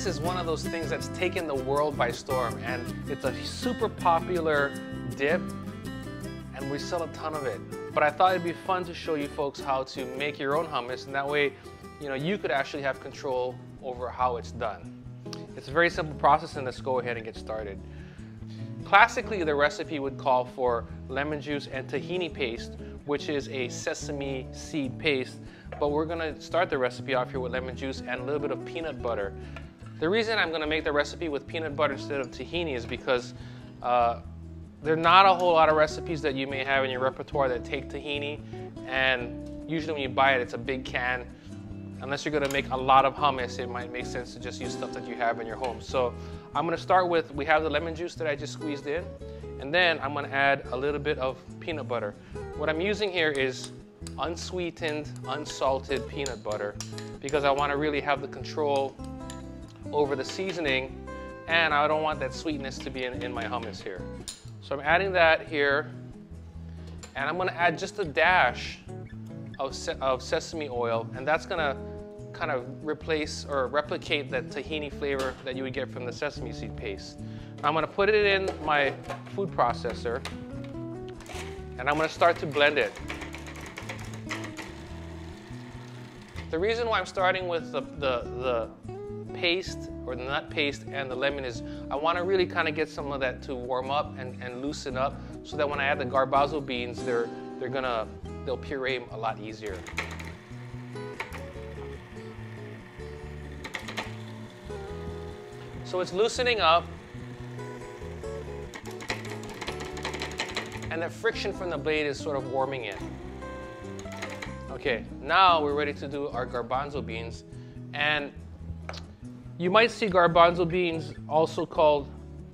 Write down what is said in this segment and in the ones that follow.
hummus is one of those things that's taken the world by storm, and it's a super popular dip, and we sell a ton of it. But I thought it'd be fun to show you folks how to make your own hummus, and that way, you could actually have control over how it's done. It's a very simple process, and let's go ahead and get started. Classically, the recipe would call for lemon juice and tahini paste, which is a sesame seed paste, but we're gonna start the recipe off here with lemon juice and a little bit of peanut butter. The reason I'm gonna make the recipe with peanut butter instead of tahini is because there are not a whole lot of recipes that you may have in your repertoire that take tahini, and usually when you buy it, it's a big can. Unless you're gonna make a lot of hummus, it might make sense to just use stuff that you have in your home. So I'm gonna start with, we have the lemon juice that I just squeezed in, and then I'm gonna add a little bit of peanut butter. What I'm using here is unsweetened, unsalted peanut butter, because I wanna really have the control over the seasoning, and I don't want that sweetness to be in my hummus here. So I'm adding that here, and I'm gonna add just a dash of sesame oil, and that's gonna kind of replace or replicate that tahini flavor that you would get from the sesame seed paste. Now I'm gonna put it in my food processor, and I'm gonna start to blend it. The reason why I'm starting with the paste or the nut paste and the lemon is I want to really kind of get some of that to warm up and loosen up, so that when I add the garbanzo beans, they'll puree a lot easier. So it's loosening up, and the friction from the blade is sort of warming it. Okay, now we're ready to do our garbanzo beans, and you might see garbanzo beans also called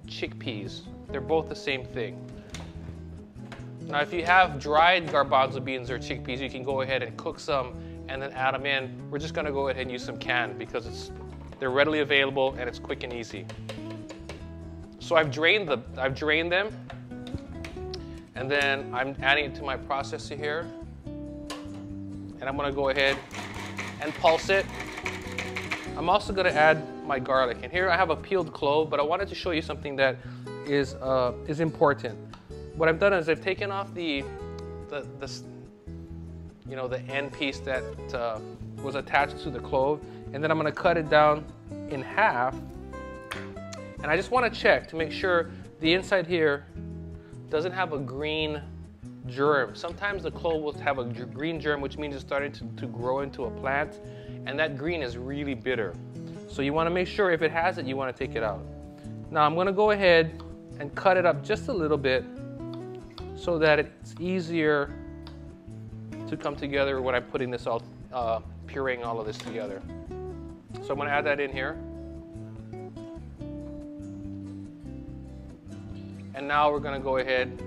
chickpeas. They're both the same thing. Now, if you have dried garbanzo beans or chickpeas, you can go ahead and cook some and then add them in. We're just gonna go ahead and use some canned because they're readily available and it's quick and easy. So I've drained them, and then I'm adding it to my processor here. And I'm gonna go ahead and pulse it. I'm also gonna add my garlic. And here I have a peeled clove, but I wanted to show you something that is important. What I've done is I've taken off the end piece that was attached to the clove, and then I'm gonna cut it down in half. And I just wanna check to make sure the inside here doesn't have a green germ. Sometimes the clove will have a green germ, which means it's starting to grow into a plant, and that green is really bitter. So you wanna make sure if it has it, you wanna take it out. Now I'm gonna go ahead and cut it up just a little bit so that it's easier to come together when I'm putting this all, pureeing all of this together. So I'm gonna add that in here. And now we're gonna go ahead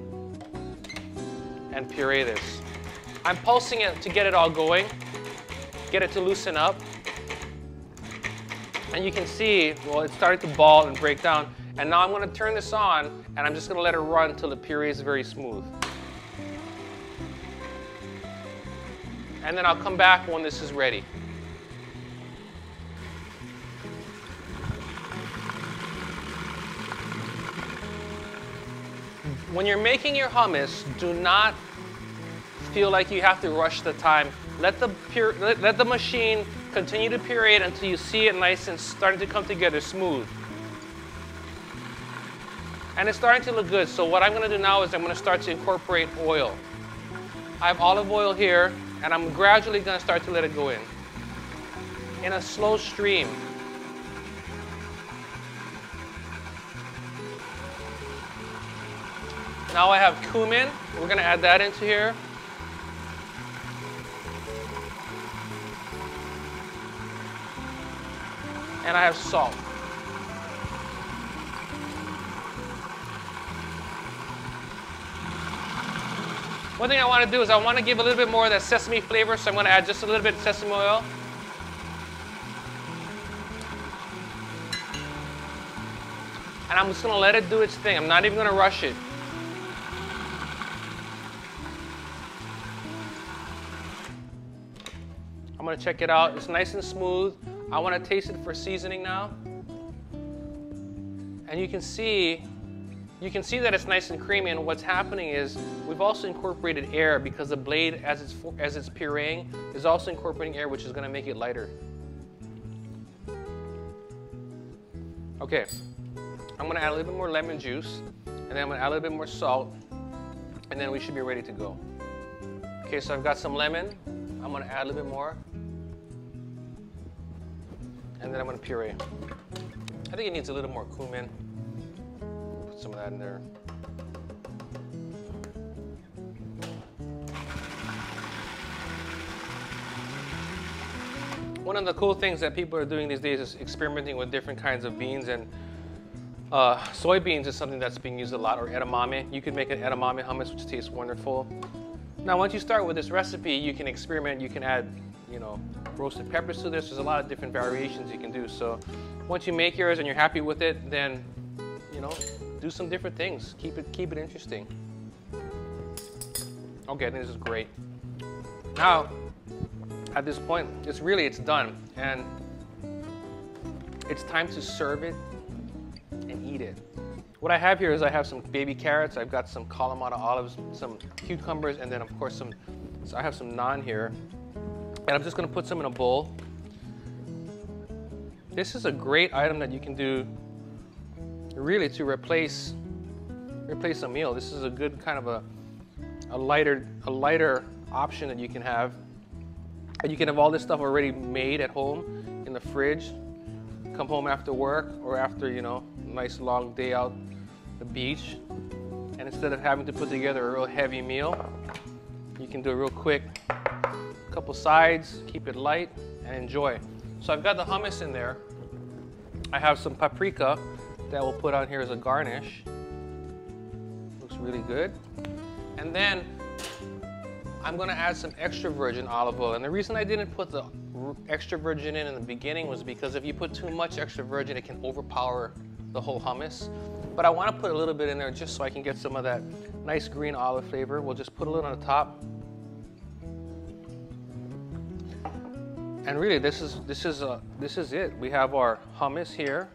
and puree this. I'm pulsing it to get it all going, get it to loosen up. And you can see, well, it started to ball and break down. And now I'm gonna turn this on, and I'm just gonna let it run until the puree is very smooth. And then I'll come back when this is ready. When you're making your hummus, do not feel like you have to rush the time. Let the machine continue to puree it until you see it nice and starting to come together smooth. And it's starting to look good. So what I'm gonna do now is I'm gonna start to incorporate oil. I have olive oil here, and I'm gradually gonna start to let it go in a slow stream. Now I have cumin. We're gonna add that into here. And I have salt. One thing I want to do is I want to give a little bit more of that sesame flavor, so I'm going to add just a little bit of sesame oil. And I'm just going to let it do its thing. I'm not even going to rush it. I'm going to check it out. It's nice and smooth. I want to taste it for seasoning now. And you can see that it's nice and creamy, and what's happening is we've also incorporated air because the blade, as it's pureeing, is also incorporating air, which is going to make it lighter. Okay, I'm going to add a little bit more lemon juice, and then I'm going to add a little bit more salt, and then we should be ready to go. Okay, so I've got some lemon. I'm going to add a little bit more, and then I'm going to puree. I think it needs a little more cumin. Put some of that in there. One of the cool things that people are doing these days is experimenting with different kinds of beans, and soybeans is something that's being used a lot, or edamame. You can make an edamame hummus, which tastes wonderful. Now, once you start with this recipe, you can experiment. You can add, you know, roasted peppers to this. There's a lot of different variations you can do. So once you make yours and you're happy with it, then, you know, do some different things. Keep it interesting. Okay, I think this is great. Now, at this point, it's done, and it's time to serve it and eat it. What I have here is I have some baby carrots, I've got some Kalamata olives, some cucumbers, and then of course so I have some naan here, and I'm just going to put some in a bowl. This is a great item that you can do really to replace a meal. This is a good kind of a lighter option that you can have. And you can have all this stuff already made at home in the fridge. Come home after work or after, you know, a nice long day out the beach. And instead of having to put together a real heavy meal, you can do a real quick couple sides, keep it light, and enjoy. So I've got the hummus in there. I have some paprika that we'll put on here as a garnish. Looks really good. And then I'm going to add some extra virgin olive oil, and the reason I didn't put the extra virgin in the beginning was because if you put too much extra virgin, it can overpower the whole hummus. But I want to put a little bit in there just so I can get some of that nice green olive flavor. We'll just put a little on the top. And really, this is it. We have our hummus here.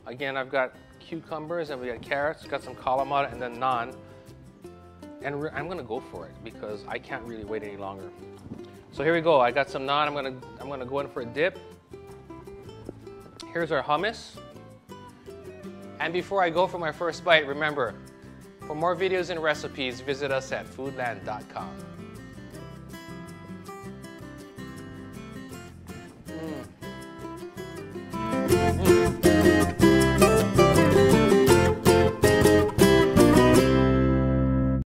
Again, I've got cucumbers and we got carrots, got some Kalamata, and then naan. And I'm gonna go for it because I can't really wait any longer. So here we go. I got some naan. I'm gonna go in for a dip. Here's our hummus. And before I go for my first bite, remember, for more videos and recipes, visit us at foodland.com.